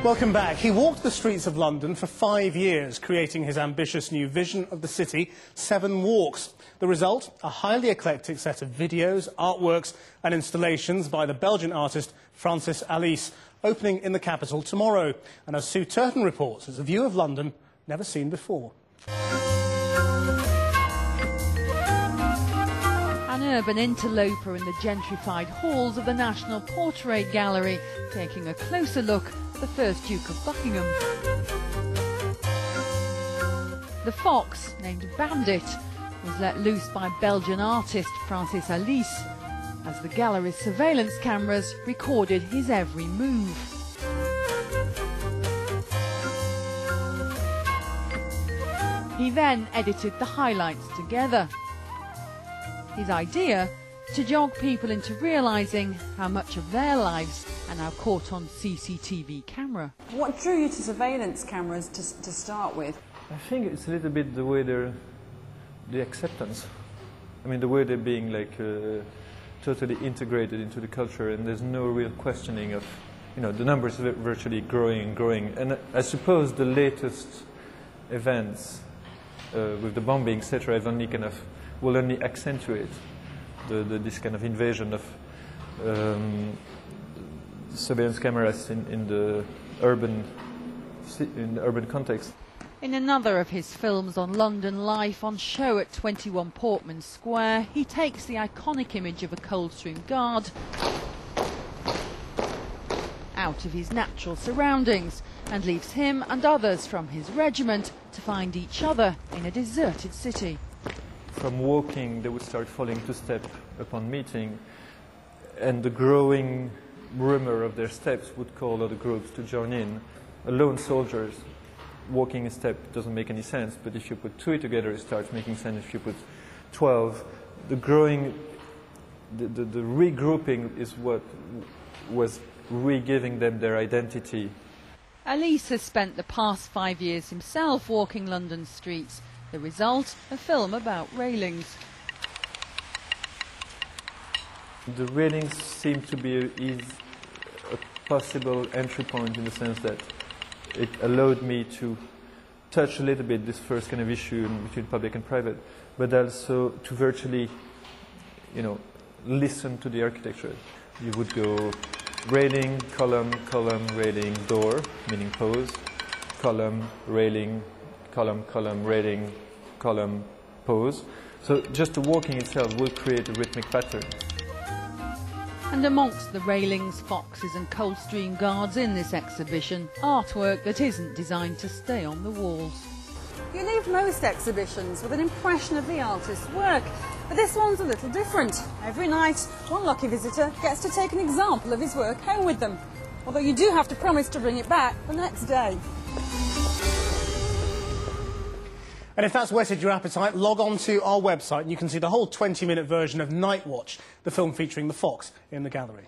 Welcome back. He walked the streets of London for 5 years, creating his ambitious new vision of the city, 7 Walks. The result, a highly eclectic set of videos, artworks and installations by the Belgian artist Francis Alys, opening in the capital tomorrow. And as Sue Turton reports, it's a view of London never seen before. An urban interloper in the gentrified halls of the National Portrait Gallery, taking a closer look at the first Duke of Buckingham. The fox, named Bandit, was let loose by Belgian artist Francis Alys, as the gallery's surveillance cameras recorded his every move. He then edited the highlights together. His idea, to jog people into realising how much of their lives are now caught on CCTV camera. What drew you to surveillance cameras to start with? I think it's a little bit the way the acceptance. I mean, the way they're being totally integrated into the culture, and there's no real questioning of, the numbers are virtually growing and growing. And I suppose the latest events with the bombing, etc., will only accentuate this kind of invasion of surveillance cameras in the urban context. In another of his films on London life, on show at 21 Portman Square, he takes the iconic image of a Coldstream Guard out of his natural surroundings and leaves him and others from his regiment to find each other in a deserted city. From walking, they would start falling to step upon meeting, and the growing rumour of their steps would call other groups to join in. Lone soldiers walking a step doesn't make any sense, but if you put 2 together, it starts making sense. If you put 12, the regrouping is what was re-giving them their identity. Alys has spent the past 5 years himself walking London streets. The result, a film about railings. The railings seem to be a possible entry point, in the sense that it allowed me to touch a little bit this first kind of issue between public and private, but also to virtually, listen to the architecture. You would go railing, column, column, railing, door, meaning pose, column, railing, column, column, railing, column, pose. So just the walking itself will create a rhythmic pattern. And amongst the railings, foxes and Coldstream Guards in this exhibition, artwork that isn't designed to stay on the walls. You leave most exhibitions with an impression of the artist's work, but this one's a little different. Every night, one lucky visitor gets to take an example of his work home with them, although you do have to promise to bring it back the next day. And if that's whetted your appetite, log on to our website and you can see the whole 20-minute version of Night Watch, the film featuring the fox, in the gallery.